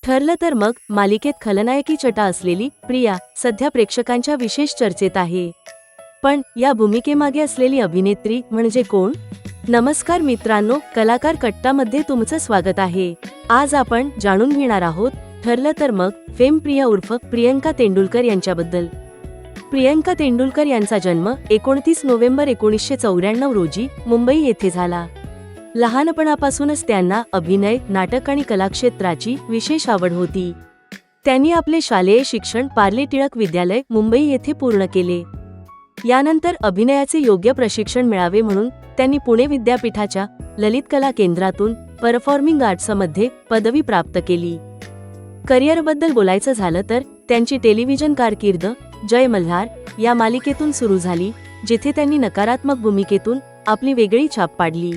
ठरलं तर मग मालिकेत खलनायकी चटा असलेली प्रिया सध्या प्रेक्षकांच्या विशेष चर्चेत आहे. पण या भूमिकेमागे असलेली अभिनेत्री म्हणजे कोण? नमस्कार मित्रांनो, कलाकार कट्टामध्ये तुमचं स्वागत आहे. आज आपण जाणून घेणार आहोत ठरलं तर मग फेम प्रिया उर्फ प्रियंका तेंडुलकर यांच्याबद्दल. प्रियंका तेंडुलकर यांचा जन्म 29 नोव्हेंबर 1994 रोजी मुंबई येथे झाला. लहानपणापासूनच त्यांना अभिनय, नाटक आणि कलाक्षेत्राची विशेष आवड होती. त्यांनी आपले शालेय शिक्षण पार्ले टिळक विद्यालय मुंबई येथे पूर्ण केले. यानंतर अभिनयाचे योग्य प्रशिक्षण मिळावे म्हणून त्यांनी पुणे विद्यापीठाच्या ललित कला केंद्रातून परफॉर्मिंग आर्ट्समध्ये पदवी प्राप्त केली. करिअरबद्दल बोलायचं झालं तर त्यांची टेलिव्हिजन कारकीर्द जय मल्हार या मालिकेतून सुरू झाली, जिथे त्यांनी नकारात्मक भूमिकेतून आपली वेगळी छाप पाडली.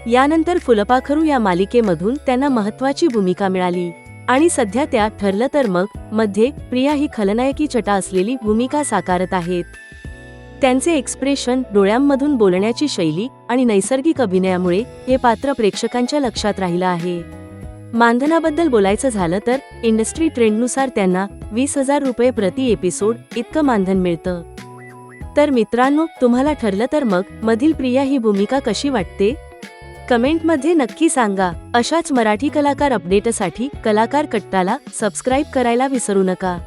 यानंतर फुलपाखरू या मालिकेमधून त्यांना महत्त्वाची भूमिका मिळाली आणि सध्या त्या ठरलं तर मग मध्ये प्रिया ही खलनायकी चटा असलेली भूमिका साकारत आहेत. त्यांचे एक्सप्रेशन, डोळ्यांमधून बोलण्याची शैली आणि नैसर्गिक अभिनयामुळे हे पात्र प्रेक्षकांच्या लक्षात राहिलं आहे. मानधनाबद्दल बोलायचं झालं तर इंडस्ट्री ट्रेंडनुसार त्यांना 20,000 रुपये प्रति एपिसोड इतकं मानधन मिळतं. तर मित्रांनो, तुम्हाला ठरलं तर मग मधील प्रिया ही भूमिका कशी वाटते? कमेंटमध्ये नक्की सांगा. अशाच मराठी कलाकार अपडेटसाठी कलाकार कट्टाला सबस्क्राईब करायला विसरू नका.